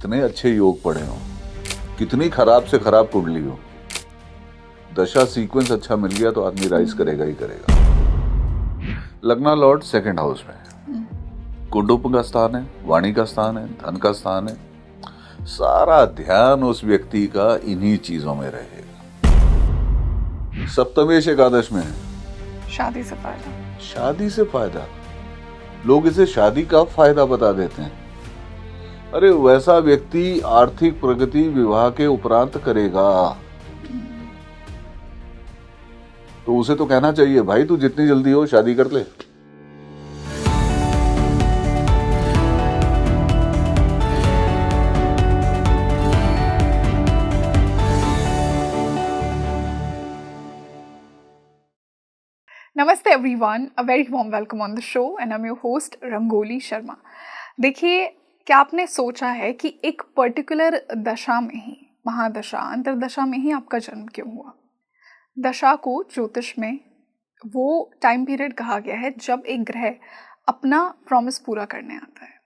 कितने अच्छे योग पढ़े हो, कितनी खराब से खराब कुंडली हो, दशा सीक्वेंस अच्छा मिल गया तो आदमी राइज करेगा ही करेगा। लग्ना लॉर्ड सेकंड हाउस में, कुंडुप का स्थान है, वाणी का स्थान है, धन का स्थान है। सारा ध्यान उस व्यक्ति का इन्हीं चीजों में रहेगा। सप्तमेश एकादश में है, शादी से फायदा। शादी से फायदा, लोग इसे शादी का फायदा बता देते हैं। अरे वैसा व्यक्ति आर्थिक प्रगति विवाह के उपरांत करेगा, तो उसे तो कहना चाहिए भाई तू जितनी जल्दी हो शादी कर ले। नमस्ते everyone, a very warm welcome on the show and I am your host rangoli Sharma. देखिए, क्या आपने सोचा है कि एक पर्टिकुलर दशा में ही, महादशा, अंतरदशा में ही आपका जन्म क्यों हुआ? दशा को ज्योतिष में वो टाइम पीरियड कहा गया है जब एक ग्रह अपना प्रॉमिस पूरा करने आता है।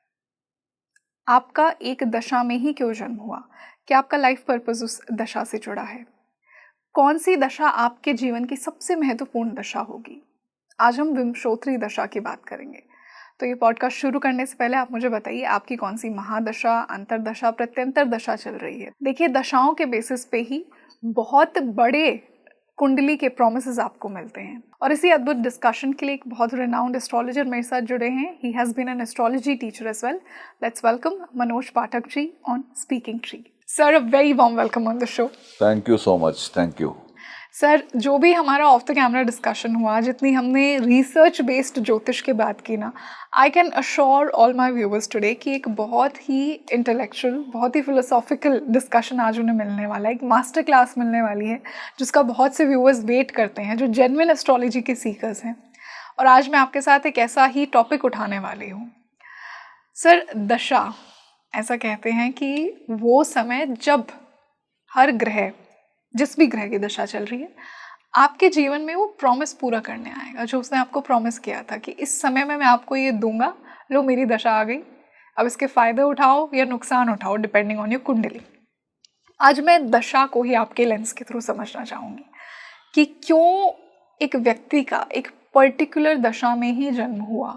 आपका एक दशा में ही क्यों जन्म हुआ? क्या आपका लाइफ पर्पस उस दशा से जुड़ा है? कौन सी दशा आपके जीवन की सबसे महत्वपूर्ण दशा होगी? आज हम विंशोत्तरी दशा की बात करेंगे। तो ये पॉडकास्ट शुरू करने से पहले आप मुझे बताइए, आपकी कौन सी महादशा, अंतरदशा, प्रत्यंतर दशा चल रही है? देखिए, दशाओं के बेसिस पे ही बहुत बड़े कुंडली के प्रॉमिसेस आपको मिलते हैं। और इसी अद्भुत डिस्कशन के लिए एक बहुत रिनाउंड एस्ट्रोलॉजर मेरे साथ जुड़े हैं। He has been an astrology teacher as well. Let's welcome Manoj Pathak ji on speaking tree. Sir, a very warm welcome on the show. Thank you so much, thank you. Sir, जो भी हमारा ऑफ द कैमरा डिस्कशन हुआ, जितनी हमने research based ज्योतिष की बात की ना, I can assure all my viewers today कि एक बहुत ही इंटेलेक्चुअल, बहुत ही फिलोसॉफिकल डिस्कशन आज उन्हें मिलने वाला है। एक मास्टर क्लास मिलने वाली है जिसका बहुत से व्यूअर्स वेट करते हैं, जो जेन्युइन एस्ट्रोलॉजी के सीकर्स हैं। और आज मैं आपके साथ एक ऐसा ही टॉपिक उठाने वाली हूँ। सर, दशा, ऐसा कहते हैं कि वो समय जब हर ग्रह, जिस भी ग्रह की दशा चल रही है, आपके जीवन में वो प्रॉमिस पूरा करने आएगा जो उसने आपको प्रॉमिस किया था कि इस समय में मैं आपको ये दूंगा, लो मेरी दशा आ गई, अब इसके फ़ायदे उठाओ या नुकसान उठाओ डिपेंडिंग ऑन योर कुंडली। आज मैं दशा को ही आपके लेंस के थ्रू समझना चाहूँगी कि क्यों एक व्यक्ति का एक पर्टिकुलर दशा में ही जन्म हुआ,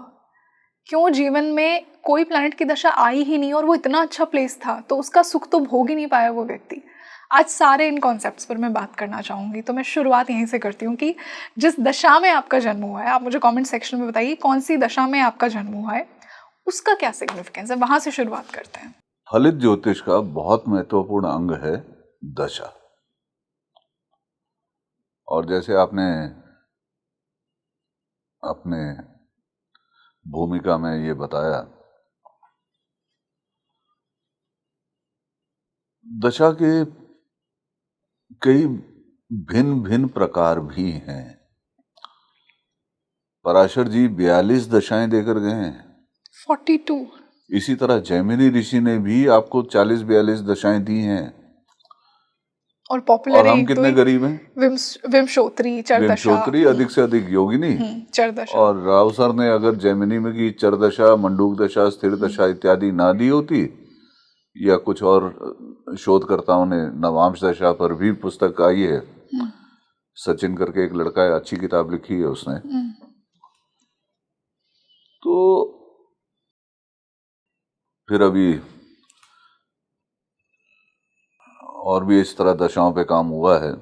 क्यों जीवन में कोई प्लैनेट की दशा आई ही नहीं और वो इतना अच्छा प्लेस था तो उसका सुख तो भोग ही नहीं पाया वो व्यक्ति। आज सारे इन कॉन्सेप्ट्स पर मैं बात करना चाहूँगी। तो मैं शुरुआत यहीं से करती हूँ कि जिस दशा में आपका जन्म हुआ है, आप मुझे कमेंट सेक्शन में बताइए कौन सी दशा में आपका जन्म हुआ है, उसका क्या सिग्निफिकेंस है। वहाँ से शुरुआत करते हैं। फलित ज्योतिष का बहुत महत्वपूर्ण अंग है दशा। और जैसे आपने अपने भूमिका में ये बताया, दशा के कई भिन्न भिन्न प्रकार भी हैं। पराशर जी 42 दशाएं देकर गए हैं। 42। इसी तरह जैमिनी ऋषि ने भी आपको 40-42 दशाएं दी हैं। और पॉपुलर, और हम कितने गरीब हैं? विंशोत्तरी, चरदशा। विंशोत्तरी, अधिक से अधिक योगिनी, चरदशा। और राव सर ने अगर जैमिनी में की चरदशा, मंडूक दशा, स्थिर दशा इत्यादि ना दी होती, या कुछ और शोधकर्ताओं ने नवांश दशा पर भी पुस्तक आई है, सचिन करके एक लड़का है, अच्छी किताब लिखी है उसने। तो फिर अभी और भी इस तरह दशाओं पे काम हुआ है।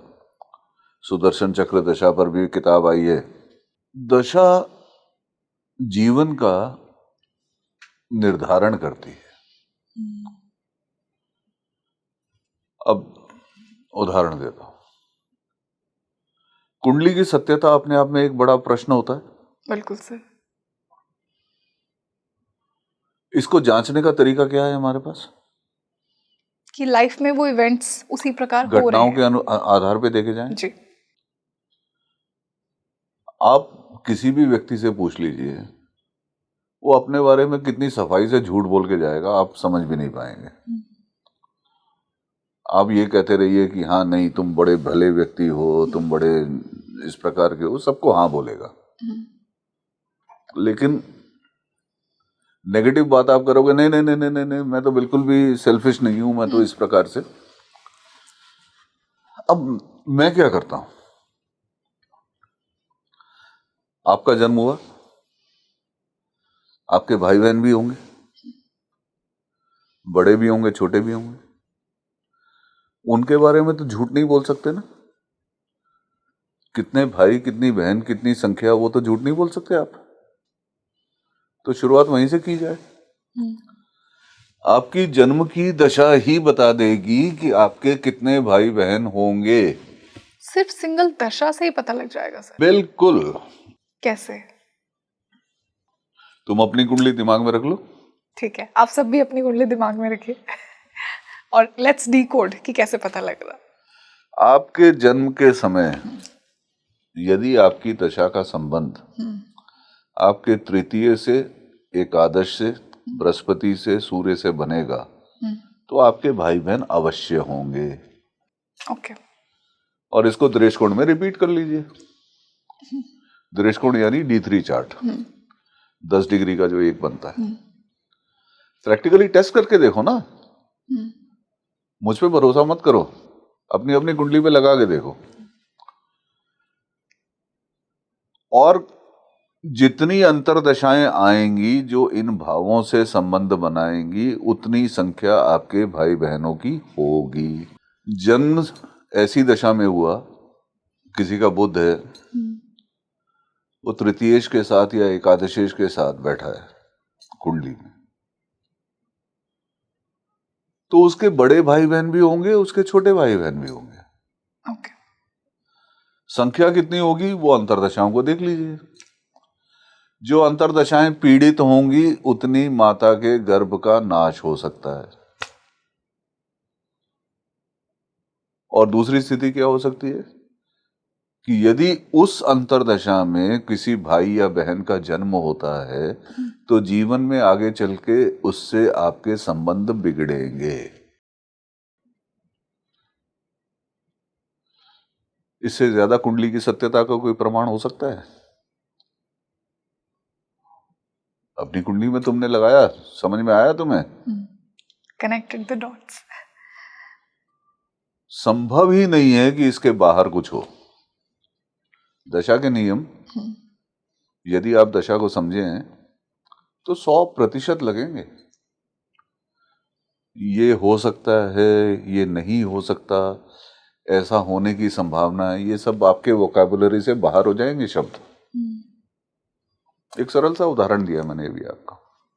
सुदर्शन चक्र दशा पर भी किताब आई है। दशा जीवन का निर्धारण करती है। अब उदाहरण देता हूं। कुंडली की सत्यता अपने आप में एक बड़ा प्रश्न होता है। बिल्कुल सर। इसको जांचने का तरीका क्या है हमारे पास? कि लाइफ में वो इवेंट्स उसी प्रकार हो रहे हैं, घटनाओं के आधार पे देखे जाएं। जी। आप किसी भी व्यक्ति से पूछ लीजिए, वो अपने बारे में कितनी सफाई से झूठ बोल के जाएगा, आप समझ भी नहीं पाएंगे। आप ये कहते रहिए कि हाँ नहीं तुम बड़े भले व्यक्ति हो, तुम बड़े इस प्रकार के हो, सबको हाँ बोलेगा। लेकिन नेगेटिव बात आप करोगे, नहीं नहीं नहीं नहीं नहीं नहीं, मैं तो बिल्कुल भी सेल्फिश नहीं हूं, मैं तो इस प्रकार से। अब मैं क्या करता हूं, आपका जन्म हुआ, आपके भाई बहन भी होंगे, बड़े भी होंगे छोटे भी होंगे, उनके बारे में तो झूठ नहीं बोल सकते ना। कितने भाई कितनी बहन कितनी संख्या, वो तो झूठ नहीं बोल सकते आप। तो शुरुआत वहीं से की जाए। आपकी जन्म की दशा ही बता देगी कि आपके कितने भाई बहन होंगे। सिर्फ सिंगल दशा से ही पता लग जाएगा सर? बिल्कुल। कैसे? तुम अपनी कुंडली दिमाग में रख लो। ठीक है, आप सब भी अपनी कुंडली दिमाग में रखिए और लेट्स डीकोड कि कैसे पता लग रहा। आपके जन्म के समय यदि आपकी दशा का संबंध आपके तृतीय से, एकादश से, बृहस्पति से, सूर्य से बनेगा तो आपके भाई बहन अवश्य होंगे। ओके। और इसको दृष्टिकोण में रिपीट कर लीजिए। दृष्टिकोण यानी D3 चार्ट, 10 डिग्री का जो एक बनता है। प्रैक्टिकली टेस्ट करके देखो ना, मुझ पे भरोसा मत करो, अपनी अपनी कुंडली पे लगा के देखो। और जितनी अंतरदशाएं आएंगी जो इन भावों से संबंध बनाएंगी, उतनी संख्या आपके भाई बहनों की होगी। जन्म ऐसी दशा में हुआ, किसी का बुध है, वो तृतीयेश के साथ या एकादशेश के साथ बैठा है कुंडली में, तो उसके बड़े भाई बहन भी होंगे, उसके छोटे भाई बहन भी होंगे। ओके। संख्या कितनी होगी वो अंतरदशाओं को देख लीजिए। जो अंतरदशाएं पीड़ित होंगी उतनी माता के गर्भ का नाश हो सकता है। और दूसरी स्थिति क्या हो सकती है कि यदि उस अंतरदशा में किसी भाई या बहन का जन्म होता है तो जीवन में आगे चल के उससे आपके संबंध बिगड़ेंगे। इससे ज्यादा कुंडली की सत्यता का कोई प्रमाण हो सकता है? अपनी कुंडली में तुमने लगाया, समझ में आया तुम्हें? Connected the dots. संभव ही नहीं है कि इसके बाहर कुछ हो। दशा के नियम यदि आप दशा को समझें तो 100% लगेंगे। ये हो सकता है, ये नहीं हो सकता, ऐसा होने की संभावना है, ये सब आपके वोकैबुलरी से बाहर हो जाएंगे शब्द। एक सरल सा उदाहरण दिया मैंने अभी आपको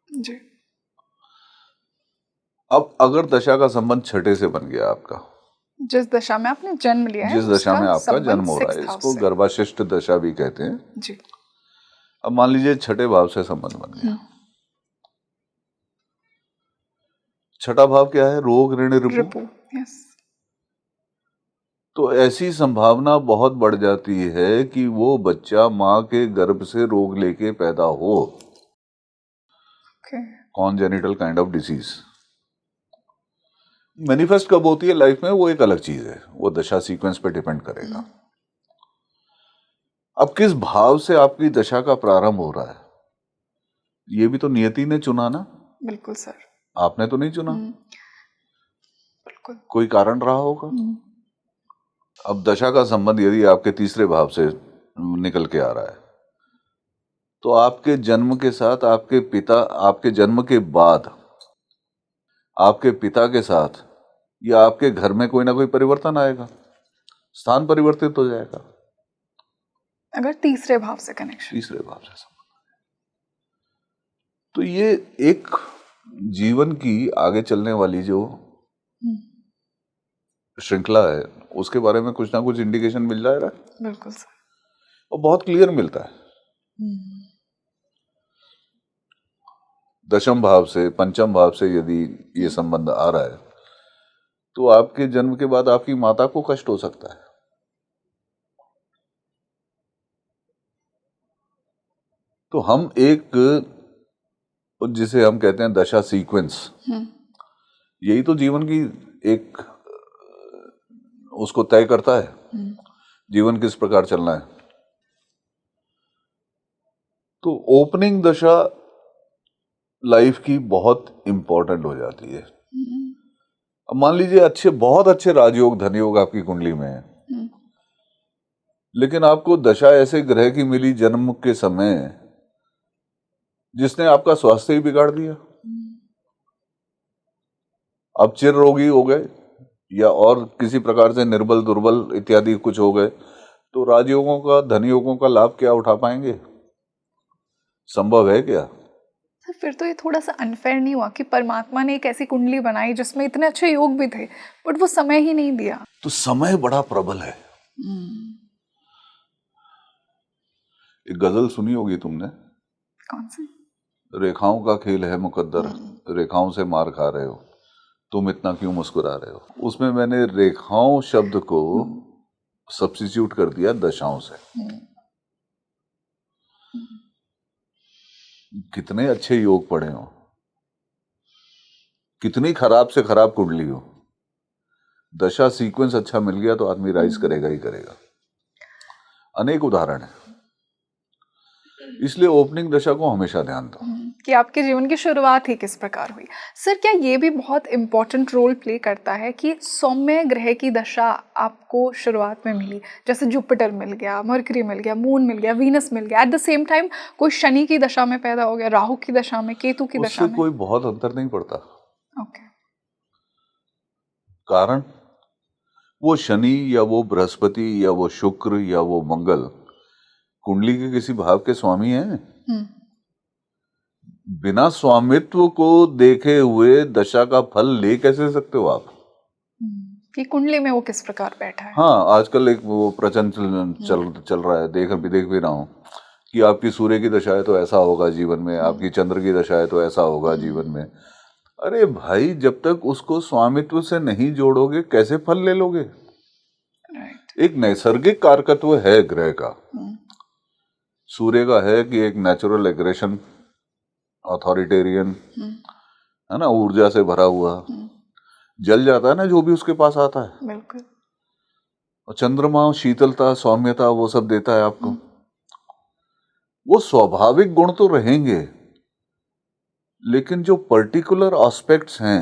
जी। अब अगर दशा का संबंध छठे से बन गया आपका, जिस दशा में आपने जन्म लिया है, जिस दशा में आपका संबंध जन्म हो रहा है, 6th इसको house से। गर्भाशिष्ट दशा भी कहते हैं। जी। अब मान लीजिए छठे भाव से संबंध बन गया। छठा भाव क्या है? रोग ऋण रिपु। यस। तो ऐसी संभावना बहुत बढ़ जाती है कि वो बच्चा मां के गर्भ से रोग लेके पैदा हो। Congenital kind of disease manifest कब होती है लाइफ में, वो एक अलग चीज है, वो दशा सीक्वेंस पे डिपेंड करेगा। अब किस भाव से आपकी दशा का प्रारंभ हो रहा है, ये भी तो नियति ने चुना ना। बिल्कुल सर। आपने तो नहीं चुना, बिल्कुल। कोई कारण रहा होगा। अब दशा का संबंध यदि आपके तीसरे भाव से निकल के आ रहा है तो आपके जन्म के साथ आपके पिता, आपके जन्म के बाद आपके पिता के साथ या आपके घर में कोई ना कोई परिवर्तन आएगा, स्थान परिवर्तित हो जाएगा। अगर तीसरे भाव से कनेक्शन, तीसरे भाव से संबंध, तो ये एक जीवन की आगे चलने वाली जो श्रृंखला है उसके बारे में कुछ ना कुछ इंडिकेशन मिल जाएगा। बिल्कुल सर। और बहुत क्लियर मिलता है। दशम भाव से, पंचम भाव से यदि ये संबंध आ रहा है तो आपके जन्म के बाद आपकी माता को कष्ट हो सकता है। तो हम एक, जिसे हम कहते हैं दशा सीक्वेंस, यही तो जीवन की एक उसको तय करता है जीवन किस प्रकार चलना है। तो ओपनिंग दशा लाइफ की बहुत इंपॉर्टेंट हो जाती है। अब मान लीजिए बहुत अच्छे राजयोग धनयोग आपकी कुंडली में है, लेकिन आपको दशा ऐसे ग्रह की मिली जन्म के समय जिसने आपका स्वास्थ्य ही बिगाड़ दिया। आप चिर रोगी हो गए या और किसी प्रकार से निर्बल दुर्बल इत्यादि कुछ हो गए, तो राजयोगों का धनयोगों का लाभ क्या उठा पाएंगे? संभव है क्या? सर फिर तो ये थोड़ा सा अनफेयर नहीं हुआ कि परमात्मा ने एक ऐसी कुंडली बनाई जिसमें इतने अच्छे योग भी थे, बट वो समय ही नहीं दिया। तो समय बड़ा प्रबल है। एक गजल सुनी होगी तुमने, कौन सी? रेखाओं का खेल है मुकद्दर, रेखाओं से मार खा रहे हो, तुम इतना क्यों मुस्कुरा रहे हो। उसमें मैंने रेखाओं शब्द को सब्स्टिट्यूट कर दिया दशाओं से। कितने अच्छे योग पड़े हो, कितनी खराब से खराब कुंडली हो, दशा सीक्वेंस अच्छा मिल गया तो आदमी राइज करेगा ही करेगा। अनेक उदाहरण है, इसलिए ओपनिंग दशा को हमेशा ध्यान दो कि आपके जीवन की शुरुआत ही किस प्रकार हुई। सर क्या ये भी बहुत इम्पोर्टेंट रोल प्ले करता है कि सौम्य ग्रह की दशा आपको शुरुआत में मिली, जैसे जुपिटर मिल गया, मरकरी मिल गया, मून मिल गया, वीनस मिल गया, एट द सेम टाइम कोई शनि की दशा में पैदा हो गया, राहु की दशा में, केतु की दशा उससे में? कोई बहुत अंतर नहीं पड़ता। ओके। कारण वो शनि या वो बृहस्पति या वो शुक्र या वो मंगल कुंडली के किसी भाव के स्वामी हैं। बिना स्वामित्व को देखे हुए दशा का फल ले कैसे सकते हो आप? कि कुंडली में वो किस प्रकार बैठा है। हाँ, आजकल एक वो प्रचलन चल रहा है, देख भी रहा हूँ कि आपकी सूर्य की दशा है तो ऐसा होगा जीवन में, आपकी चंद्र की दशा है तो ऐसा होगा जीवन में। अरे भाई, जब तक उसको स्वामित्व से नहीं जोड़ोगे कैसे फल ले लोगे? एक नैसर्गिक कारकत्व है ग्रह का, सूर्य का है कि एक नेचुरल एग्रेशन, अथॉरिटेरियन, है ना, ऊर्जा से भरा हुआ, जल जाता है ना जो भी उसके पास आता है। बिल्कुल। और चंद्रमा शीतलता, सौम्यता, वो सब देता है आपको। वो स्वाभाविक गुण तो रहेंगे, लेकिन जो पर्टिकुलर एस्पेक्ट्स हैं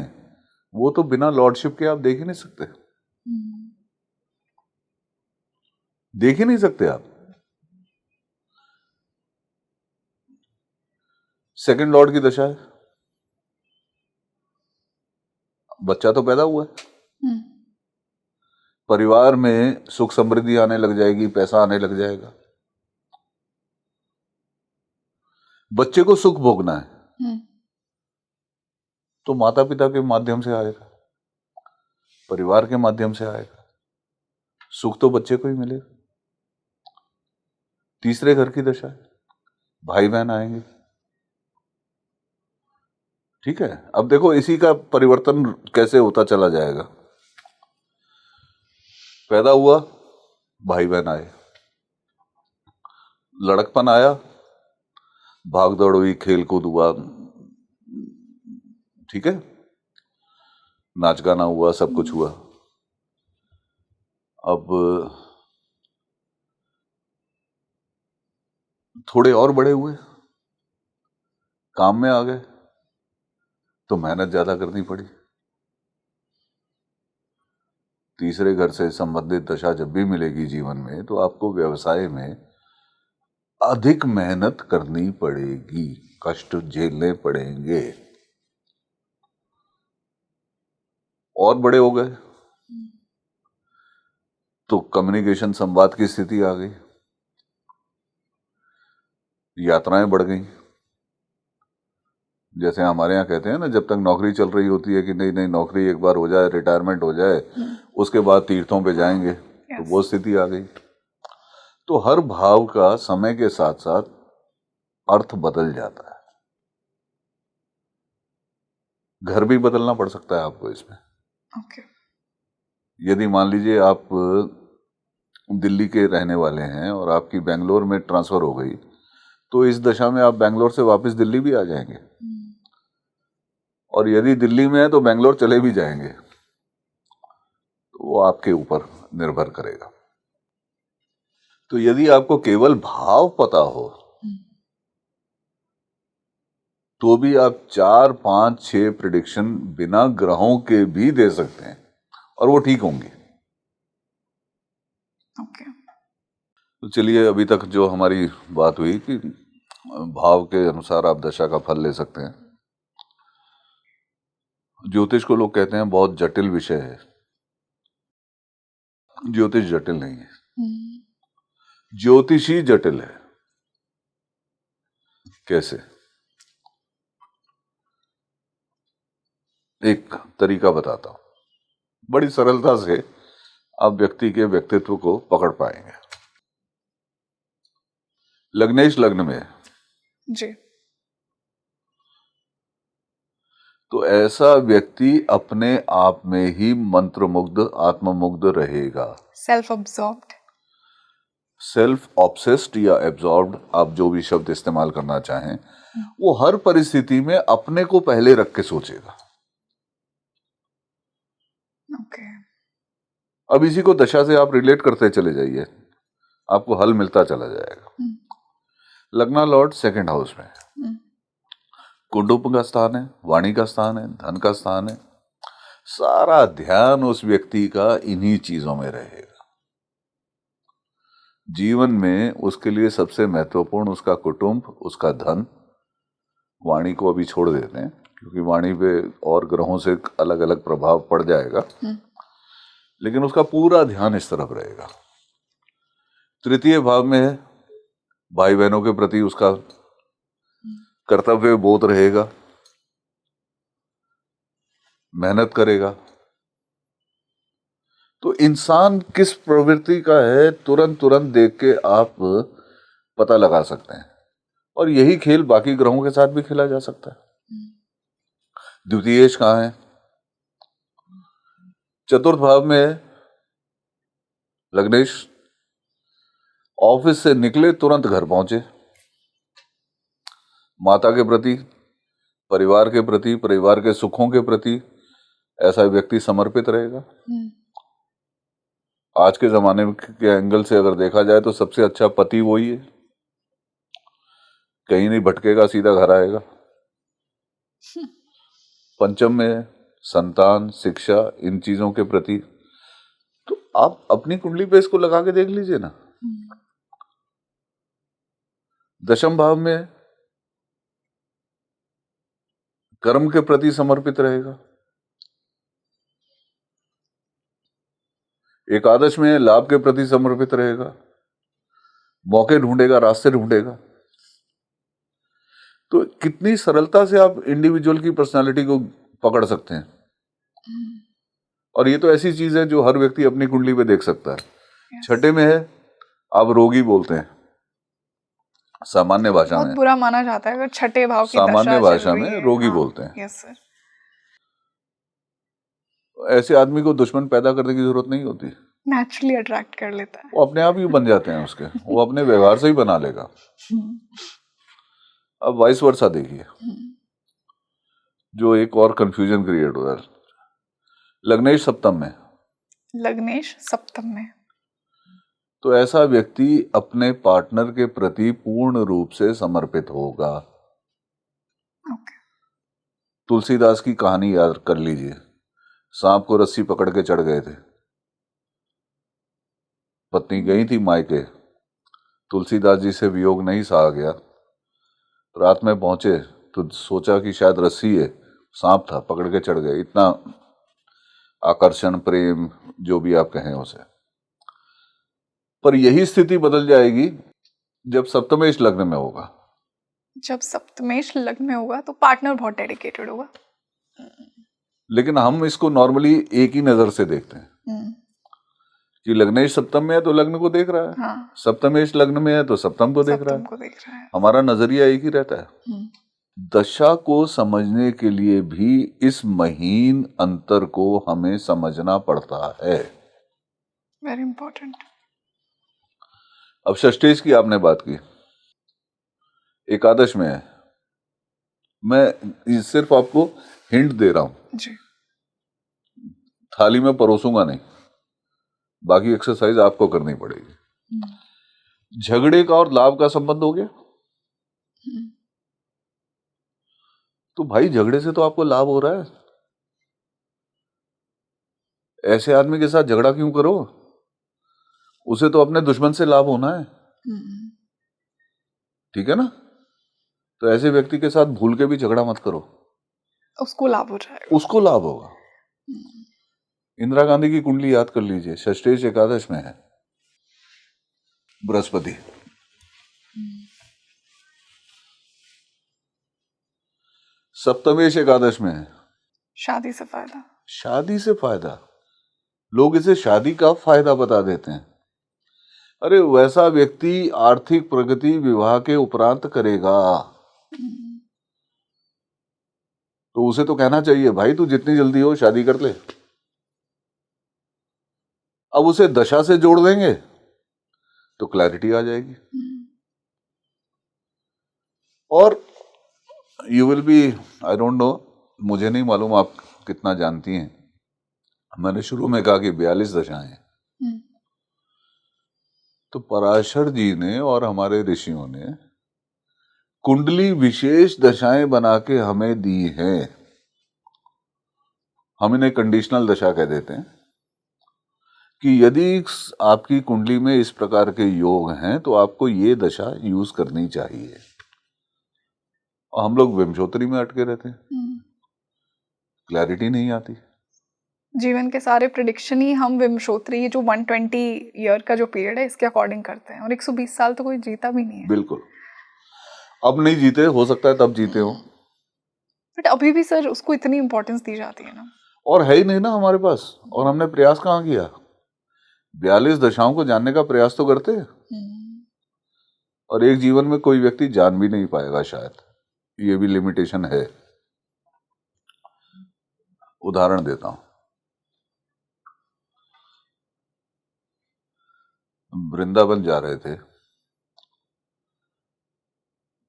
वो तो बिना लॉर्डशिप के आप देख ही नहीं सकते। देख ही नहीं सकते आप। सेकंड लॉर्ड की दशा है, बच्चा तो पैदा हुआ है, परिवार में सुख समृद्धि आने लग जाएगी, पैसा आने लग जाएगा, बच्चे को सुख भोगना है तो माता पिता के माध्यम से आएगा, परिवार के माध्यम से आएगा, सुख तो बच्चे को ही मिलेगा। तीसरे घर की दशा है, भाई बहन आएंगे। ठीक है, अब देखो इसी का परिवर्तन कैसे होता चला जाएगा। पैदा हुआ, भाई बहन आए, लड़कपन आया, भाग दौड़ हुई, खेल कूद हुआ, ठीक है, नाच गाना हुआ, सब कुछ हुआ। अब थोड़े और बड़े हुए, काम में आ गए तो मेहनत ज्यादा करनी पड़ी। तीसरे घर से संबंधित दशा जब भी मिलेगी जीवन में तो आपको व्यवसाय में अधिक मेहनत करनी पड़ेगी, कष्ट झेलने पड़ेंगे। और बड़े हो गए तो कम्युनिकेशन, संवाद की स्थिति आ गई, यात्राएं बढ़ गई। जैसे हमारे यहाँ कहते हैं ना, जब तक नौकरी चल रही होती है कि नहीं नहीं नौकरी एक बार हो जाए, रिटायरमेंट हो जाए, उसके बाद तीर्थों पे जाएंगे, तो वो स्थिति आ गई। तो हर भाव का समय के साथ साथ अर्थ बदल जाता है। घर भी बदलना पड़ सकता है आपको इसमें। यदि मान लीजिए आप दिल्ली के रहने वाले हैं और आपकी बेंगलोर में ट्रांसफर हो गई, तो इस दशा में आप बेंगलोर से वापस दिल्ली भी आ जाएंगे, और यदि दिल्ली में है तो बेंगलोर चले भी जाएंगे। तो वो आपके ऊपर निर्भर करेगा। तो यदि आपको केवल भाव पता हो तो भी आप 4, 5, 6 प्रिडिक्शन बिना ग्रहों के भी दे सकते हैं और वो ठीक होंगी। ओके। तो चलिए, अभी तक जो हमारी बात हुई कि भाव के अनुसार आप दशा का फल ले सकते हैं। ज्योतिष को लोग कहते हैं बहुत जटिल विषय है। ज्योतिष जटिल नहीं है, ज्योतिष ही जटिल है। कैसे? एक तरीका बताता हूं, बड़ी सरलता से आप व्यक्ति के व्यक्तित्व को पकड़ पाएंगे। लग्नेश लग्न में है, जी। तो ऐसा व्यक्ति अपने आप में ही मंत्रमुग्ध, आत्ममुग्ध रहेगा। सेल्फ अब्सॉर्ब्ड, सेल्फ ऑब्सेस्ड या एब्जॉर्ब्ड, आप जो भी शब्द इस्तेमाल करना चाहें, वो हर परिस्थिति में अपने को पहले रख के सोचेगा। ओके। अब इसी को दशा से आप रिलेट करते चले जाइए, आपको हल मिलता चला जाएगा। लग्ना लॉर्ड सेकंड हाउस में, कुंडुप का स्थान है, वाणी का स्थान है, धन का स्थान है। सारा ध्यान उस व्यक्ति का इन्हीं चीजों में रहेगा। जीवन में उसके लिए सबसे महत्वपूर्ण उसका कुटुंब, उसका धन। वाणी को अभी छोड़ देते हैं क्योंकि वाणी पे और ग्रहों से अलग अलग प्रभाव पड़ जाएगा, लेकिन उसका पूरा ध्यान इस तरफ रहेगा। तृतीय भाव में है, भाई बहनों के प्रति उसका कर्तव्य बोध रहेगा, मेहनत करेगा। तो इंसान किस प्रवृत्ति का है तुरंत तुरंत देख के आप पता लगा सकते हैं, और यही खेल बाकी ग्रहों के साथ भी खेला जा सकता है। द्वितीयेश कहाँ है? चतुर्थ भाव में है लग्नेश। ऑफिस से निकले तुरंत घर पहुंचे, माता के प्रति, परिवार के प्रति, परिवार के सुखों के प्रति ऐसा व्यक्ति समर्पित रहेगा। आज के जमाने के एंगल से अगर देखा जाए तो सबसे अच्छा पति वही है, कहीं नहीं भटकेगा, सीधा घर आएगा। पंचम में संतान, शिक्षा, इन चीजों के प्रति तो आप अपनी कुंडली पे इसको लगा के देख लीजिए ना। दशम भाव में कर्म के प्रति समर्पित रहेगा। एकादश में लाभ के प्रति समर्पित रहेगा, मौके ढूंढेगा, रास्ते ढूंढेगा। तो कितनी सरलता से आप इंडिविजुअल की पर्सनालिटी को पकड़ सकते हैं, और ये तो ऐसी चीज है जो हर व्यक्ति अपनी कुंडली पे देख सकता है। छठे में है, आप रोगी बोलते हैं सामान्य भाषा बहुत में, बुरा माना जाता है अगर छठे भाव की सामान्य दशा भाषा चल रही में है। रोगी हाँ, बोलते हैं। Yes sir. ऐसे आदमी को दुश्मन पैदा करने की जरूरत नहीं होती, नेचुरली अट्रैक्ट कर लेता है। वो अपने आप ही बन जाते हैं उसके, वो अपने व्यवहार से ही बना लेगा। अब वाइस वर्सा देखिए, जो एक और कंफ्यूजन क्रिएट हो रहा है। लग्नेश सप्तम में, लग्नेश सप्तम में, तो ऐसा व्यक्ति अपने पार्टनर के प्रति पूर्ण रूप से समर्पित होगा। ओके। तुलसीदास की कहानी याद कर लीजिए, सांप को रस्सी पकड़ के चढ़ गए थे, पत्नी गई थी मायके, तुलसीदास जी से वियोग नहीं सहा गया, रात में पहुंचे तो सोचा कि शायद रस्सी है, सांप था, पकड़ के चढ़ गए। इतना आकर्षण, प्रेम, जो भी आप कहें उसे। पर यही स्थिति बदल जाएगी जब सप्तमेश लग्न में होगा। जब सप्तमेश लग्न में होगा तो पार्टनर बहुत डेडिकेटेड होगा। लेकिन हम इसको नॉर्मली एक ही नजर से देखते हैं कि लग्नेश सप्तम में है तो लग्न को देख रहा है, हाँ। सप्तमेश लग्न में है तो सप्तम को देख रहा सप्तम है। को देख रहा है। हमारा नजरिया एक ही रहता है। दशा को समझने के लिए भी इस महीन अंतर को हमें समझना पड़ता है। Very important. अब षष्ठेश की आपने बात की, एकादश में है। मैं सिर्फ आपको हिंट दे रहा हूं जी। थाली में परोसूंगा नहीं, बाकी एक्सरसाइज आपको करनी पड़ेगी। झगड़े का और लाभ का संबंध हो गया। तो भाई झगड़े से तो आपको लाभ हो रहा है, ऐसे आदमी के साथ झगड़ा क्यों करो, उसे तो अपने दुश्मन से लाभ होना है, ठीक है ना। तो ऐसे व्यक्ति के साथ भूल के भी झगड़ा मत करो, उसको लाभ हो जाएगा। उसको लाभ होगा। इंदिरा गांधी की कुंडली याद कर लीजिए, षष्ठेश एकादश में है बृहस्पति, सप्तमेश एकादश में है शादी से फायदा। शादी से फायदा। लोग इसे शादी का फायदा बता देते हैं। अरे वैसा व्यक्ति आर्थिक प्रगति विवाह के उपरांत करेगा, तो उसे तो कहना चाहिए भाई तू जितनी जल्दी हो शादी कर ले। अब उसे दशा से जोड़ देंगे तो क्लैरिटी आ जाएगी, और you will be, I don't know, मुझे नहीं मालूम आप कितना जानती हैं, मैंने शुरू में कहा कि 42 दशाएं हैं। तो पराशर जी ने और हमारे ऋषियों ने कुंडली विशेष दशाएं बना के हमें दी हैं। हम इन्हें कंडीशनल दशा कह देते हैं कि यदि आपकी कुंडली में इस प्रकार के योग हैं तो आपको ये दशा यूज करनी चाहिए। और हम लोग विमशोत्तरी में अटके रहते हैं, क्लैरिटी नहीं आती। जीवन के सारे प्रिडिक्शन ही हम विमशोत्तरी, ये जो 120 ईयर का जो पीरियड है इसके अकॉर्डिंग करते हैं, और 120 साल तो कोई जीता भी नहीं है। बिल्कुल, अब नहीं जीते, हो सकता है तब जीते हो, बट अभी भी सर उसको इतनी इंपॉर्टेंस दी जाती है ना, और है ही नहीं ना हमारे पास, और हमने प्रयास कहाँ किया। 42 दशाओं को जानने का प्रयास तो करते हैं, और एक जीवन में कोई व्यक्ति जान भी नहीं पाएगा शायद, ये भी लिमिटेशन है। उदाहरण देता हूं, वृंदावन जा रहे थे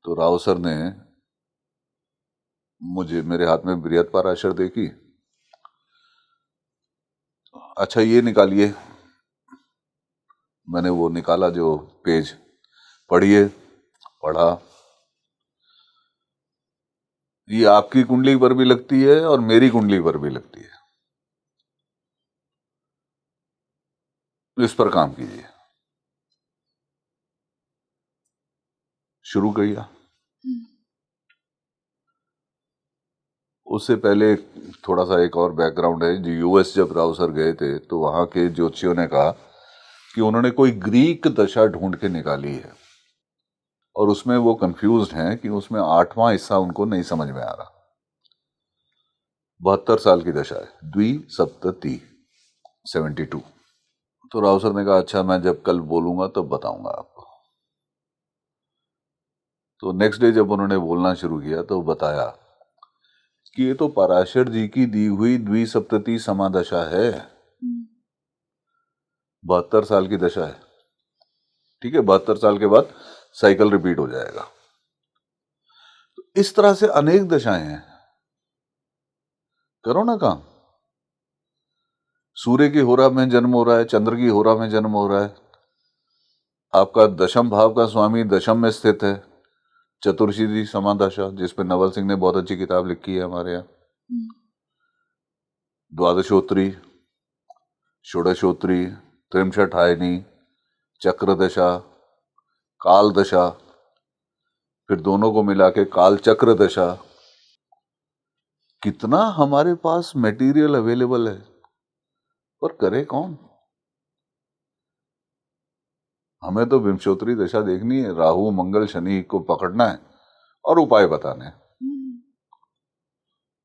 तो राव सर ने मेरे हाथ में बृहत पराशर देखी, अच्छा ये निकालिए, मैंने वो निकाला जो पेज, पढ़िए, पढ़ा, ये आपकी कुंडली पर भी लगती है और मेरी कुंडली पर भी लगती है, इस पर काम कीजिए। शुरू किया। उससे पहले थोड़ा सा एक और बैकग्राउंड है, जो यूएस जब राव सर गए थे तो वहां के ज्योतिषियों ने कहा कि उन्होंने कोई ग्रीक दशा ढूंढ के निकाली है, और उसमें वो कंफ्यूज्ड हैं कि उसमें 8वां हिस्सा उनको नहीं समझ में आ रहा। 72 साल की दशा है, द्विसप्तति, 72। तो राव सर ने कहा अच्छा मैं जब कल बोलूंगा तब बताऊंगा आपको। तो नेक्स्ट डे जब उन्होंने बोलना शुरू किया तो बताया कि ये तो पराशर जी की दी हुई द्विसप्तति समादशा है, 72 साल की दशा है, ठीक है, 72 साल के बाद साइकिल रिपीट हो जाएगा। तो इस तरह से अनेक दशाएं हैं, करो ना काम। सूर्य की होरा में जन्म हो रहा है, चंद्र की होरा में जन्म हो रहा है, आपका दशम भाव का स्वामी दशम में स्थित है, चतुर्शीति समादशा, जिसपे नवल सिंह ने बहुत अच्छी किताब लिखी है हमारे यहाँ, द्वादशोत्री, षोडशोत्री, त्रिमशठ आयनी, चक्र दशा, काल दशा, फिर दोनों को मिला के काल चक्र दशा। कितना हमारे पास मटेरियल अवेलेबल है, पर करे कौन। हमें तो विमशोत्तरी दशा देखनी है, राहु मंगल शनि को पकड़ना है और उपाय बताने हैं,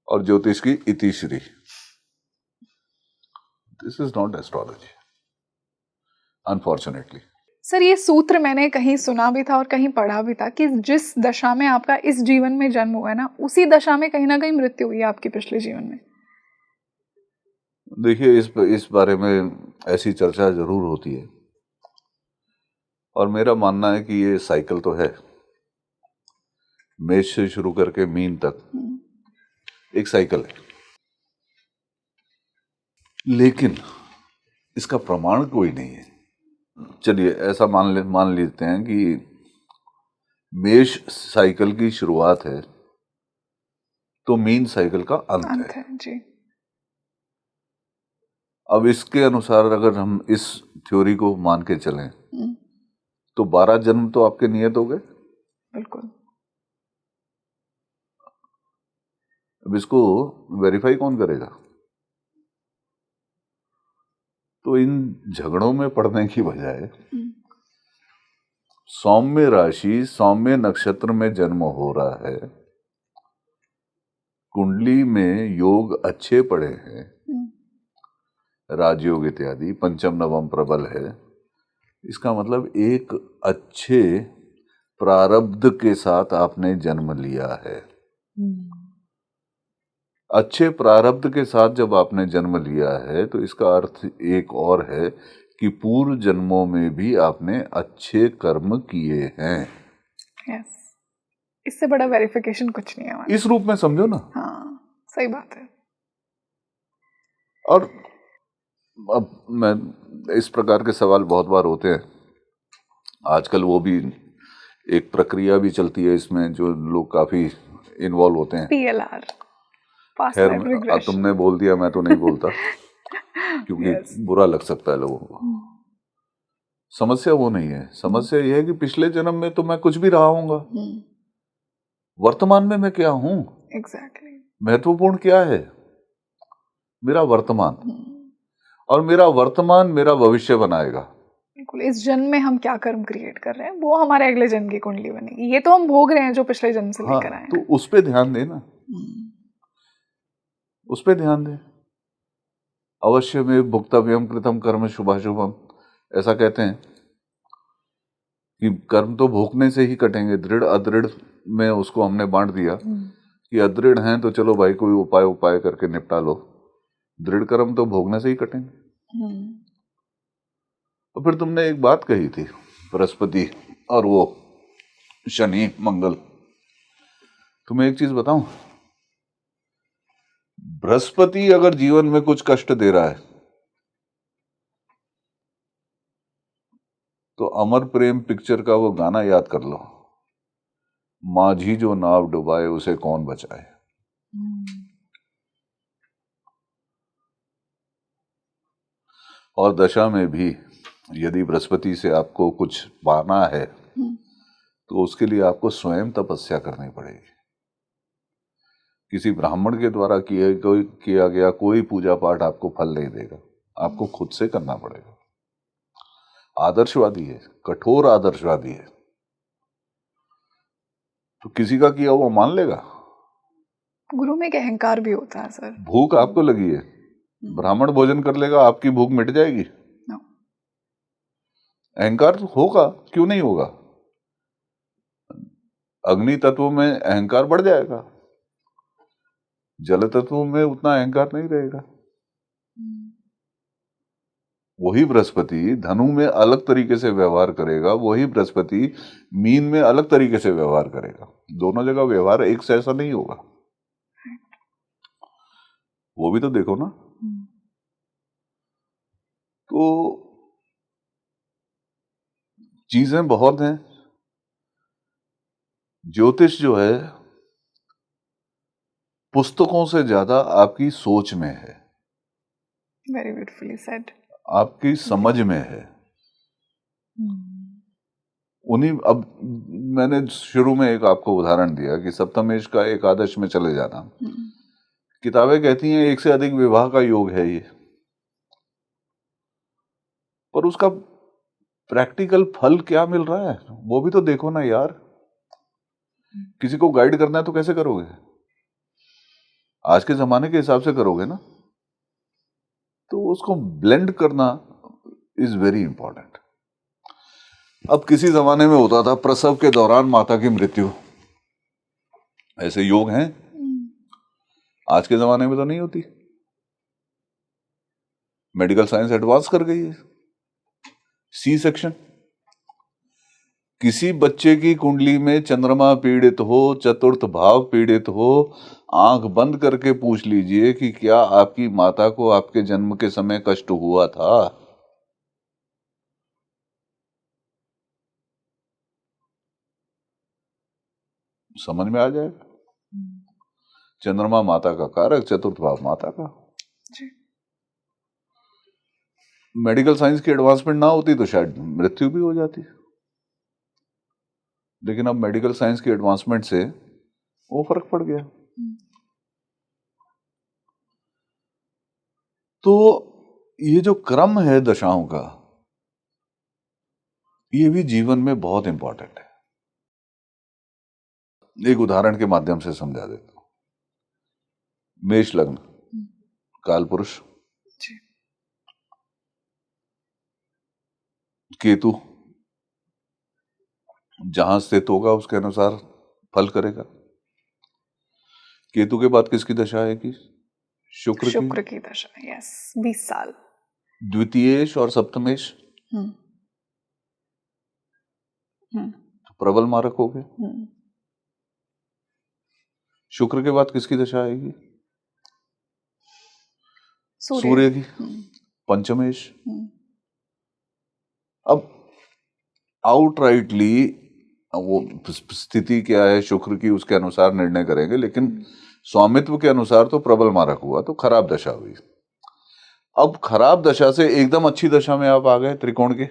और ज्योतिष की इतिश्री। This is not astrology, unfortunately. Sir ये सूत्र मैंने कहीं सुना भी था और कहीं पढ़ा भी था कि जिस दशा में आपका इस जीवन में जन्म हुआ है ना, उसी दशा में कहीं ना कहीं मृत्यु हुई है आपके पिछले जीवन में। देखिए इस बारे में ऐसी चर्चा जरूर होती है, और मेरा मानना है कि ये साइकिल तो है, मेष से शुरू करके मीन तक एक साइकिल है, लेकिन इसका प्रमाण कोई नहीं है। चलिए ऐसा मान लेते हैं कि मेष साइकिल की शुरुआत है तो मीन साइकिल का अंत अंत है। है जी। अब इसके अनुसार अगर हम इस थ्योरी को मान के चलें हम्म, तो 12 जन्म तो आपके नियत हो गए। बिल्कुल। अब इसको वेरीफाई कौन करेगा? तो इन झगड़ों में पड़ने की बजाय हम्म, सौम्य राशि सौम्य नक्षत्र में जन्म हो रहा है, कुंडली में योग अच्छे पड़े हैं, हम्म, राजयोग इत्यादि, पंचम नवम प्रबल है, इसका मतलब एक अच्छे प्रारब्ध के साथ आपने जन्म लिया है। अच्छे प्रारब्ध के साथ जब आपने जन्म लिया है तो इसका अर्थ एक और है कि पूर्व जन्मों में भी आपने अच्छे कर्म किए हैं। यस, इससे बड़ा वेरिफिकेशन कुछ नहीं है हमारे। इस रूप में समझो ना। हाँ, सही बात है। और अब मैं इस प्रकार के सवाल बहुत बार होते हैं आजकल, वो भी एक प्रक्रिया भी चलती है इसमें जो लोग काफी इन्वॉल्व होते हैं। PLR, पास्ट खैर लाइफ रिग्रेशन। तुमने बोल दिया, मैं तो नहीं बोलता क्योंकि यस। बुरा लग सकता है लोगों को। समस्या वो नहीं है, समस्या ये है कि पिछले जन्म में तो मैं कुछ भी रहा हूंगा, वर्तमान में मैं क्या हूं? एग्जैक्टली। महत्वपूर्ण क्या है? मेरा वर्तमान, और मेरा वर्तमान मेरा भविष्य बनाएगा। बिल्कुल, इस जन्म में हम क्या कर्म क्रिएट कर रहे हैं वो हमारे अगले जन्म की कुंडली बनेगी। ये तो हम भोग रहे हैं जो पिछले जन्म से हाँ, लेकर आए तो हैं। उस पे ध्यान देना, उस पे ध्यान दे। अवश्य में भुक्तव्यम कृतम कर्म शुभाशुभम, ऐसा कहते हैं कि कर्म तो भोगने से ही कटेंगे। दृढ़ अदृढ़ में उसको हमने बांट दिया कि अदृढ़ हैं तो चलो भाई कोई उपाय उपाय करके निपटा लो, दृढ़ कर्म तो भोगने से ही कटेंगे। तो फिर तुमने एक बात कही थी, बृहस्पति और वो शनि मंगल। तुम्हें एक चीज बताऊं, बृहस्पति अगर जीवन में कुछ कष्ट दे रहा है तो अमर प्रेम पिक्चर का वो गाना याद कर लो, माझी जो नाव डुबाए उसे कौन बचाए। और दशा में भी यदि बृहस्पति से आपको कुछ पाना है तो उसके लिए आपको स्वयं तपस्या करनी पड़ेगी। किसी ब्राह्मण के द्वारा किया गया कोई पूजा पाठ आपको फल नहीं देगा, आपको खुद से करना पड़ेगा। आदर्शवादी है, कठोर आदर्शवादी है, तो किसी का किया हुआ मान लेगा? गुरु में एक अहंकार भी होता है सर। भूख आपको लगी है, ब्राह्मण भोजन कर लेगा, आपकी भूख मिट जाएगी? No. अहंकार तो होगा, क्यों नहीं होगा? अग्नि तत्व में अहंकार बढ़ जाएगा, जल तत्व में उतना अहंकार नहीं रहेगा। वही बृहस्पति धनु में अलग तरीके से व्यवहार करेगा, वही बृहस्पति मीन में अलग तरीके से व्यवहार करेगा। दोनों जगह व्यवहार एक से ऐसा नहीं होगा, वो भी तो देखो ना। तो चीजें बहुत हैं। ज्योतिष जो है पुस्तकों से ज्यादा आपकी सोच में है, वेरी ब्यूटीफुली सेड, आपकी समझ में है। उन्हीं, अब मैंने शुरू में एक आपको उदाहरण दिया कि सप्तमेश का एकादश में चले जाना। किताबें कहती हैं एक से अधिक विवाह का योग है ये, पर उसका प्रैक्टिकल फल क्या मिल रहा है वो भी तो देखो ना यार। किसी को गाइड करना है तो कैसे करोगे? आज के जमाने के हिसाब से करोगे ना। तो उसको ब्लेंड करना इज वेरी इंपॉर्टेंट। अब किसी जमाने में होता था प्रसव के दौरान माता की मृत्यु, ऐसे योग हैं। आज के जमाने में तो नहीं होती, मेडिकल साइंस एडवांस कर गई है। सी सेक्शन, किसी बच्चे की कुंडली में चंद्रमा पीड़ित हो, चतुर्थ भाव पीड़ित हो, आंख बंद करके पूछ लीजिए कि क्या आपकी माता को आपके जन्म के समय कष्ट हुआ था? समझ में आ जाएगा। चंद्रमा माता का कारक, चतुर्थ भाव माता का। जी। मेडिकल साइंस की एडवांसमेंट ना होती तो शायद मृत्यु भी हो जाती, लेकिन अब मेडिकल साइंस की एडवांसमेंट से वो फर्क पड़ गया। तो ये जो क्रम है दशाओं का, ये भी जीवन में बहुत इंपॉर्टेंट है। एक उदाहरण के माध्यम से समझा देता हूं। मेष लग्न, काल पुरुष, जी। केतु जहां स्थित होगा उसके अनुसार फल करेगा। केतु के बाद किसकी दशा आएगी? शुक्र की। शुक्र की दशा, यस, 20 साल। द्वितीयेश और सप्तमेश हम्म। हम्म। प्रबल मारक हो गए। हम्म। शुक्र के बाद किसकी दशा आएगी? सूर्य की। पंचमेश। हम्म। अब आउटराइटली वो स्थिति क्या है शुक्र की, उसके अनुसार निर्णय करेंगे, लेकिन स्वामित्व के अनुसार तो प्रबल मारक हुआ, तो खराब दशा हुई। अब खराब दशा से एकदम अच्छी दशा में आप आ गए त्रिकोण के।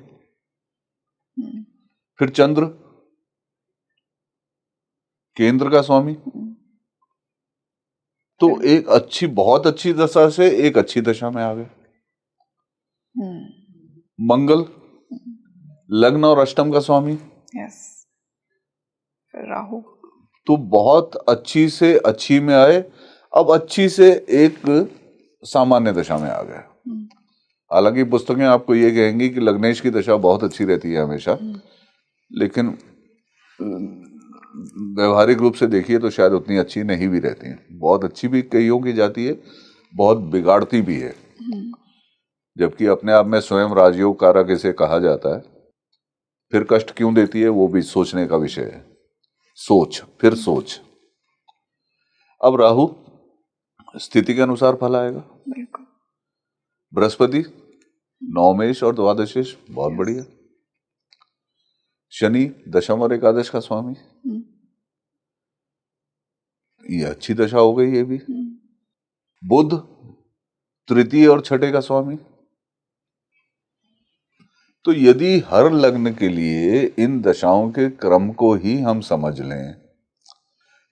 फिर चंद्र केंद्र का स्वामी, तो एक अच्छी, बहुत अच्छी दशा से एक अच्छी दशा में आ गए। मंगल लग्न और अष्टम का स्वामी, यस। फिर राहु, तो बहुत अच्छी से अच्छी में आए, अब अच्छी से एक सामान्य दशा में आ गए। हालांकि पुस्तकें आपको ये कहेंगी कि लग्नेश की दशा बहुत अच्छी रहती है हमेशा, लेकिन व्यवहारिक रूप से देखिए तो शायद उतनी अच्छी नहीं भी रहती है। बहुत अच्छी भी कईयों की जाती है, बहुत बिगाड़ती भी है, जबकि अपने आप में स्वयं राजयोग कारक इसे कहा जाता है। फिर कष्ट क्यों देती है वो भी सोचने का विषय है। सोच, फिर सोच। अब राहु स्थिति के अनुसार फल आएगा। बिल्कुल। बृहस्पति नवमेश और द्वादशेश, बहुत बढ़िया। शनि दशम और एकादश का स्वामी, ये अच्छी दशा हो गई। ये भी बुध तृतीय और छठे का स्वामी। तो यदि हर लग्न के लिए इन दशाओं के क्रम को ही हम समझ लें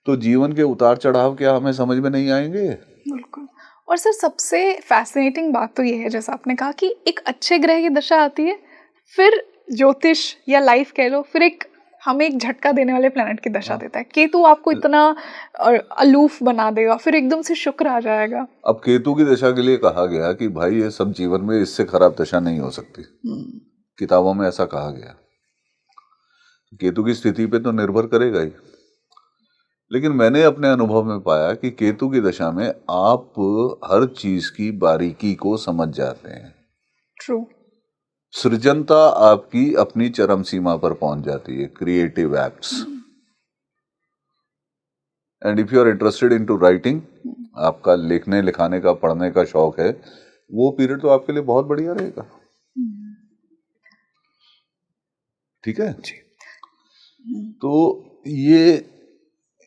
तो जीवन के उतार चढ़ाव क्या हमें समझ में नहीं आएंगे? बिल्कुल। और सर सबसे फैसिनेटिंग बात तो ये है, जैसा आपने कहा कि एक अच्छे ग्रह की दशा आती है, फिर ज्योतिष या लाइफ कह लो, फिर एक हमें एक झटका देने वाले प्लेनेट की दशा देता है। केतु आपको इतना अलूफ बना देगा, फिर एकदम से शुक्र आ जाएगा। अब केतु की दशा के लिए कहा गया कि भाई ये सब जीवन में इससे खराब दशा नहीं हो सकती। किताबों में ऐसा कहा गया। केतु की स्थिति पे तो निर्भर करेगा ही, लेकिन मैंने अपने अनुभव में पाया कि केतु की दशा में आप हर चीज की बारीकी को समझ जाते हैं। ट्रू। सृजनता आपकी अपनी चरम सीमा पर पहुंच जाती है, creative acts. And if you are interested into writing, आपका लिखने लिखाने का पढ़ने का शौक है, वो पीरियड तो आपके लिए बहुत बढ़िया रहेगा। ठीक है। तो ये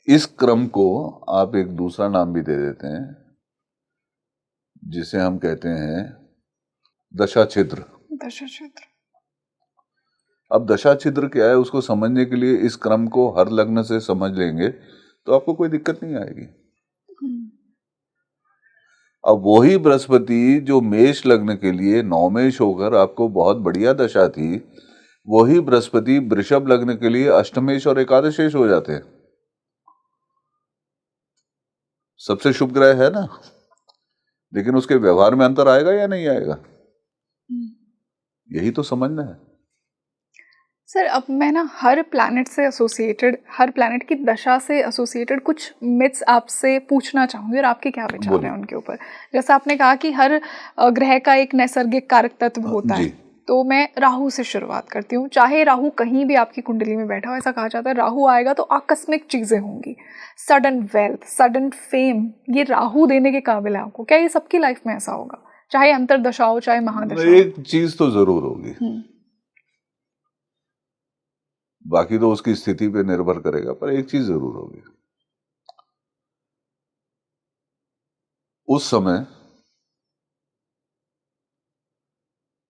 इस क्रम को आप एक दूसरा नाम भी दे देते हैं, जिसे हम कहते हैं दशा छिद्र। दशा छिद्र। अब दशा छिद्र क्या है, उसको समझने के लिए इस क्रम को हर लग्न से समझ लेंगे तो आपको कोई दिक्कत नहीं आएगी। अब वही बृहस्पति जो मेष लग्न के लिए नवमेश होकर आपको बहुत बढ़िया दशा थी, वही बृहस्पति वृषभ लग्न के लिए अष्टमेश और एकादशेश हो जाते हैं। सबसे शुभ ग्रह है ना, लेकिन उसके व्यवहार में अंतर आएगा या नहीं आएगा, यही तो समझना है। सर अब मैं ना हर प्लैनेट से एसोसिएटेड, हर प्लैनेट की दशा से एसोसिएटेड कुछ मिथ्स आपसे पूछना चाहूंगी और आपके क्या विचार हैं उनके ऊपर। जैसा आपने कहा कि हर ग्रह का एक नैसर्गिक कारक तत्व होता है, तो मैं राहु से शुरुआत करती हूँ। चाहे राहु कहीं भी आपकी कुंडली में बैठा हो, ऐसा कहा जाता है राहु आएगा तो आकस्मिक चीजें होंगी, सडन वेल्थ, सडन फेम, ये राहु देने के काबिल है आपको। क्या ये सबकी लाइफ में ऐसा होगा, चाहे अंतरदशा हो चाहे महादशा? एक चीज तो जरूर होगी, बाकी तो उसकी स्थिति पे निर्भर करेगा, पर एक चीज जरूर होगी, उस समय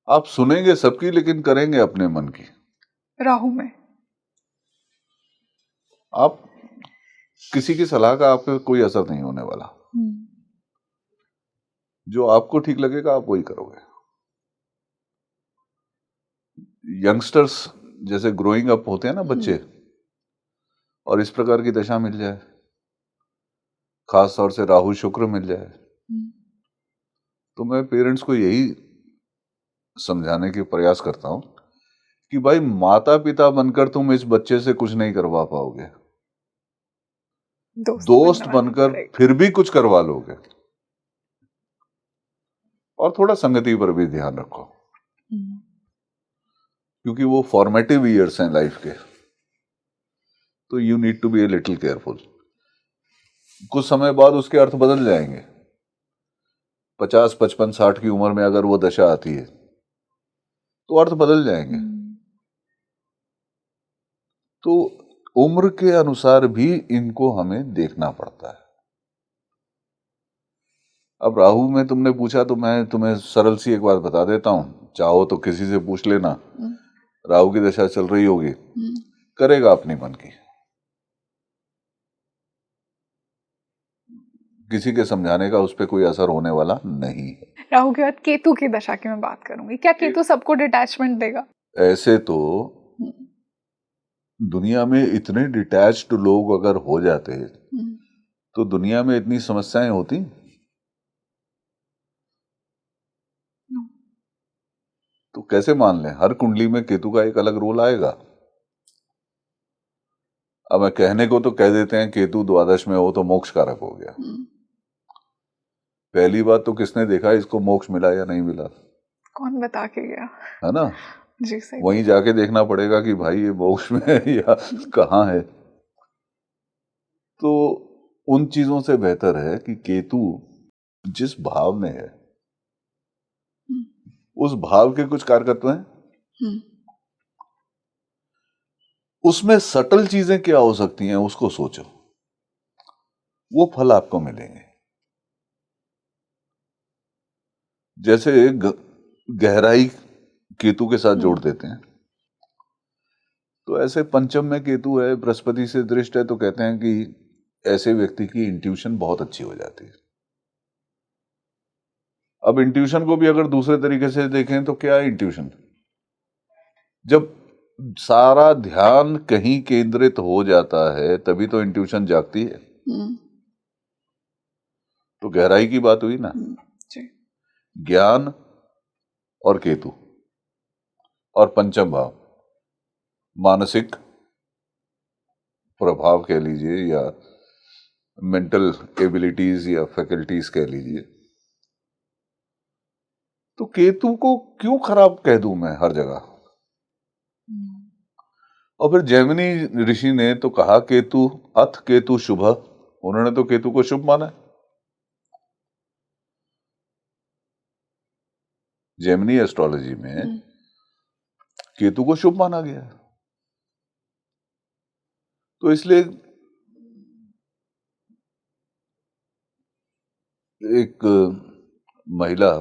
आप सुनेंगे सबकी लेकिन करेंगे अपने मन की। राहु में। आप किसी की सलाह का आप पे कोई असर नहीं होने वाला। जो आपको ठीक लगेगा आप वही करोगे। यंगस्टर्स जैसे ग्रोइंग अप होते हैं ना बच्चे, और इस प्रकार की दशा मिल जाए, खास तौर से राहु शुक्र मिल जाए, तो मैं पेरेंट्स को यही समझाने के प्रयास करता हूं कि भाई माता पिता बनकर तुम इस बच्चे से कुछ नहीं करवा पाओगे, दोस्त बनकर फिर भी कुछ करवा लोगे। और थोड़ा संगति पर भी ध्यान रखो, क्योंकि वो फॉर्मेटिव ईयर्स हैं लाइफ के, तो you need to be a little careful. कुछ समय बाद उसके अर्थ बदल जाएंगे। 50, 55, 60 की उम्र में अगर वो दशा आती है तो अर्थ बदल जाएंगे। तो उम्र के अनुसार भी इनको हमें देखना पड़ता है। अब राहु में तुमने पूछा तो मैं तुम्हें सरल सी एक बात बता देता हूं, चाहो तो किसी से पूछ लेना। राहु की दशा चल रही होगी, करेगा अपनी मन की, किसी के समझाने का उस पर कोई असर होने वाला नहीं है। राहु के बाद केतु की दशा की मैं बात करूंगी, क्या केतु सबको डिटैचमेंट देगा? ऐसे तो दुनिया में इतने डिटैच्ड लोग अगर हो जाते तो दुनिया में इतनी समस्याएं होती? तो कैसे मान लें? हर कुंडली में केतु का एक अलग रोल आएगा। अब मैं कहने को तो कह देते हैं केतु द्वादश में हो तो मोक्ष कारक हो गया। पहली बात तो किसने देखा इसको मोक्ष मिला या नहीं मिला? कौन बता के गया? है ना? जी सही। वहीं जाके देखना पड़ेगा कि भाई ये मोक्ष में है या कहाँ है। तो उन चीजों से बेहतर है कि केतु जिस भाव में है उस भाव के कुछ कारकत्व हैं, उसमें सटल चीजें क्या हो सकती हैं उसको सोचो, वो फल आपको मिलेंगे। जैसे गहराई केतु के साथ जोड़ देते हैं, तो ऐसे पंचम में केतु है, बृहस्पति से दृष्ट है, तो कहते हैं कि ऐसे व्यक्ति की इंट्यूशन बहुत अच्छी हो जाती है। अब इंट्यूशन को भी अगर दूसरे तरीके से देखें तो क्या है इंट्यूशन? जब सारा ध्यान कहीं केंद्रित हो जाता है तभी तो इंट्यूशन जागती है। तो गहराई की बात हुई ना। ज्ञान और केतु और पंचम भाव, मानसिक प्रभाव कह लीजिए या मेंटल एबिलिटीज या फैकल्टीज कह लीजिए। तो केतु को क्यों खराब कह दूं मैं हर जगह? और फिर जैमिनी ऋषि ने तो कहा केतु अथ केतु शुभ, उन्होंने तो केतु को शुभ माना है। जैमिनी एस्ट्रोलॉजी में केतु को शुभ माना गया है। तो इसलिए एक महिला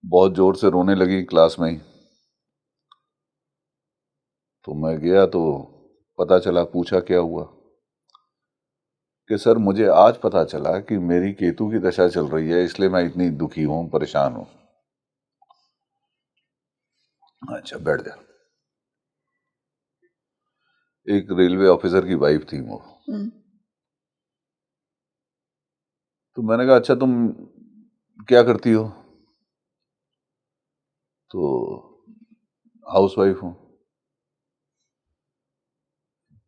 बहुत जोर से रोने लगी क्लास में ही, तो मैं गया तो पता चला, पूछा क्या हुआ, कि सर मुझे आज पता चला कि मेरी केतु की दशा चल रही है इसलिए मैं इतनी दुखी हूं, परेशान हूं। अच्छा बैठ जा। एक रेलवे ऑफिसर की वाइफ थी वो। तो मैंने कहा अच्छा तुम क्या करती हो? तो हाउस वाइफ हूं।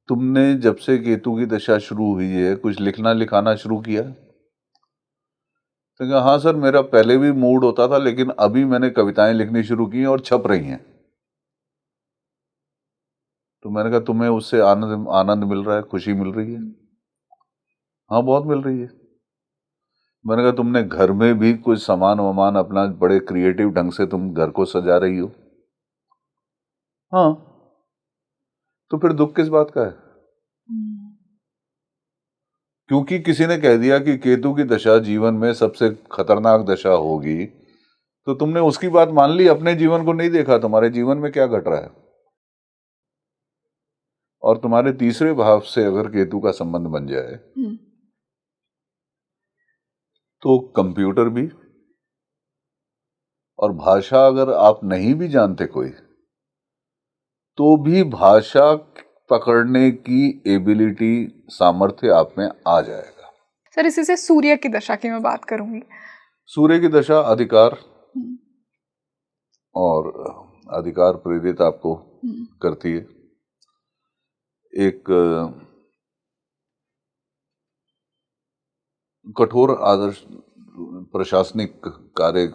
तुमने जब से केतु की दशा शुरू हुई है कुछ लिखना लिखाना शुरू किया? तो कहा हाँ सर मेरा पहले भी मूड होता था लेकिन अभी मैंने कविताएं लिखनी शुरू की और छप रही हैं। तो मैंने कहा तुम्हें उससे आनंद आनंद मिल रहा है, खुशी मिल रही है? हाँ बहुत मिल रही है। मैंने कहा तुमने घर में भी कुछ सामान वामान अपना बड़े क्रिएटिव ढंग से तुम घर को सजा रही हो? हाँ। तो फिर दुख किस बात का है? क्योंकि किसी ने कह दिया कि केतु की दशा जीवन में सबसे खतरनाक दशा होगी, तो तुमने उसकी बात मान ली, अपने जीवन को नहीं देखा तुम्हारे जीवन में क्या घट रहा है। और तुम्हारे तीसरे भाव से अगर केतु का संबंध बन जाए तो कंप्यूटर भी और भाषा अगर आप नहीं भी जानते कोई, तो भी भाषा पकड़ने की एबिलिटी, सामर्थ्य आप में आ जाएगा। सर इसी से सूर्य की दशा की मैं बात करूंगी। सूर्य की दशा अधिकार और अधिकार प्रेरित आपको करती है। एक कठोर आदर्श प्रशासनिक कार्य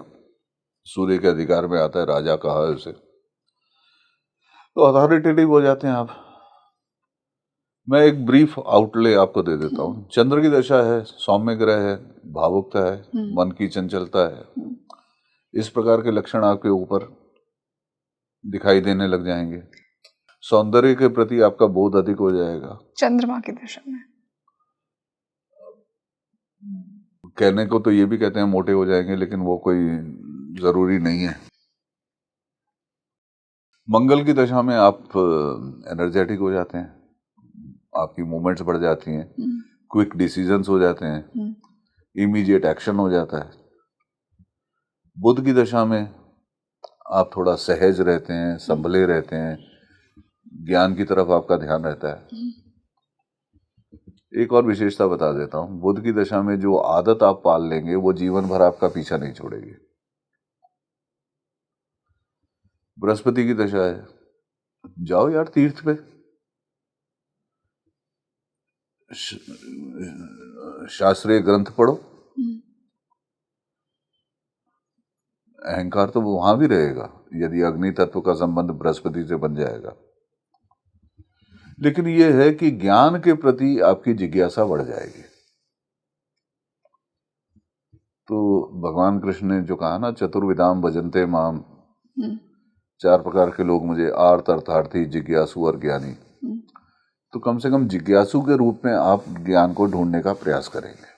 सूर्य के अधिकार में आता है, राजा कहा है उसे, तो अथॉरिटेटिव हो जाते हैं आप। मैं एक ब्रीफ आउटले आपको दे देता हूँ। चंद्र की दशा है, सौम्य ग्रह है, भावुकता है, मन की चंचलता है, इस प्रकार के लक्षण आपके ऊपर दिखाई देने लग जाएंगे। सौंदर्य के प्रति आपका बोध अधिक हो जाएगा। चंद्रमा की दशा में कहने को तो ये भी कहते हैं मोटे हो जाएंगे, लेकिन वो कोई जरूरी नहीं है। मंगल की दशा में आप एनर्जेटिक हो जाते हैं, आपकी मूवमेंट्स बढ़ जाती हैं, क्विक डिसीजंस हो जाते हैं, इमीडिएट एक्शन हो जाता है। बुध की दशा में आप थोड़ा सहज रहते हैं, संभले रहते हैं, ज्ञान की तरफ आपका ध्यान रहता है। एक और विशेषता बता देता हूं, बुध की दशा में जो आदत आप पाल लेंगे वो जीवन भर आपका पीछा नहीं छोड़ेगी। बृहस्पति की दशा है, जाओ यार तीर्थ पे, शास्त्रीय ग्रंथ पढ़ो। अहंकार तो वहां भी रहेगा यदि अग्नि तत्व का संबंध बृहस्पति से बन जाएगा, लेकिन यह है कि ज्ञान के प्रति आपकी जिज्ञासा बढ़ जाएगी। तो भगवान कृष्ण ने जो कहा ना, चतुर्विधाम भजन्ते माम, 4 प्रकार के लोग मुझे, आर्त, अर्थार्थी, जिज्ञासु और ज्ञानी। तो कम से कम जिज्ञासु के रूप में आप ज्ञान को ढूंढने का प्रयास करेंगे।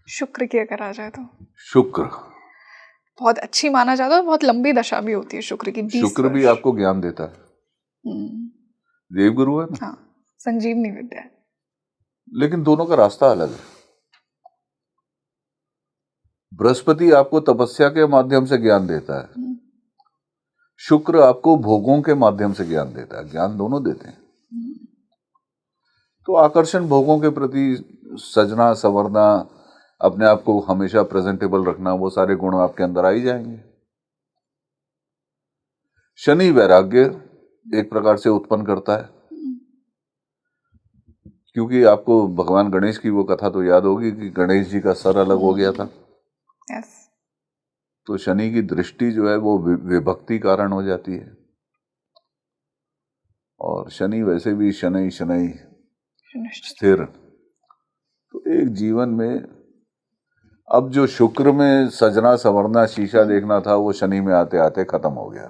शुक्र की अगर आ जाए तो शुक्र बहुत अच्छी माना जाता है, बहुत लंबी दशा भी होती है शुक्र की, 20 शुक्र भी वर्ष। आपको ज्ञान देता है, देवगुरु है ना। हाँ, संजीवनी विद्या है। लेकिन दोनों का रास्ता अलग है। बृहस्पति आपको तपस्या के माध्यम से ज्ञान देता है, शुक्र आपको भोगों के माध्यम से ज्ञान देता है। ज्ञान दोनों देते हैं। तो आकर्षण, भोगों के प्रति सजना, संवरना, अपने आप को हमेशा प्रेजेंटेबल रखना, वो सारे गुण आपके अंदर आ ही जाएंगे। शनि वैराग्य एक प्रकार से उत्पन्न करता है, क्योंकि आपको भगवान गणेश की वो कथा तो याद होगी कि गणेश जी का सर अलग हो गया था। यस। तो शनि की दृष्टि जो है वो विभक्ति कारण हो जाती है, और शनि वैसे भी शनै शनै स्थिर। तो एक जीवन में अब जो शुक्र में सजना, संवरना, शीशा देखना था, वो शनि में आते आते खत्म हो गया।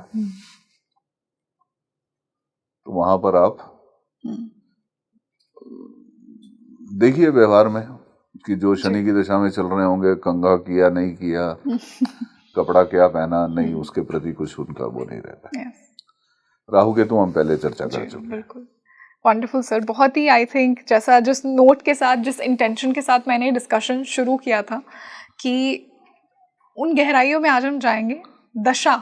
तो वहां पर आप देखिए व्यवहार में कि जो शनि की दशा में चल रहे होंगे, कंघा किया नहीं किया, कपड़ा क्या पहना नहीं, उसके प्रति कुछ उनका वो नहीं रहता। राहु केतु हम पहले चर्चा कर चुके हैं। बिल्कुल वंडरफुल सर, बहुत ही आई थिंक जैसा जिस नोट के साथ, जिस इंटेंशन के साथ मैंने डिस्कशन शुरू किया था कि उन गहराइयों में आज हम जाएंगे, दशा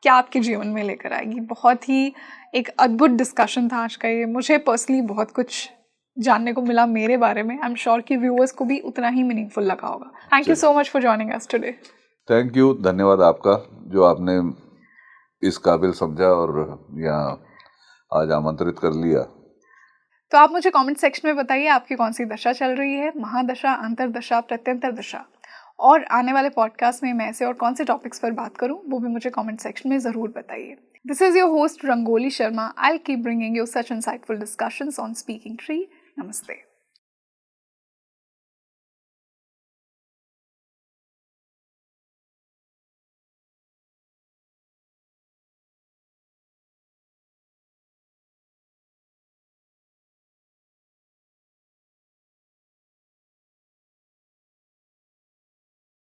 क्या आपके जीवन में लेकर आएगी। बहुत ही एक अद्भुत डिस्कशन था आज का ये। मुझे पर्सनली बहुत कुछ जानने को मिला मेरे बारे में। आई एम श्योर कि व्यूअर्स को भी उतना ही मीनिंगफुल लगा होगा। Thank you so much for joining us today. Thank you, धन्यवाद आपका जो आपने इस काबिल समझा और यहाँ आज आमंत्रित कर लिया। तो आप मुझे कमेंट सेक्शन में बताइए आपकी कौन सी दशा चल रही है, महादशा, अंतरदशा, प्रत्यंतर दशा, और आने वाले पॉडकास्ट में मैं ऐसे और कौन से टॉपिक्स पर बात करूं वो भी मुझे कमेंट सेक्शन में ज़रूर बताइए। This is your host rangoli Sharma. I will keep bringing you such insightful discussions on speaking tree. नमस्ते।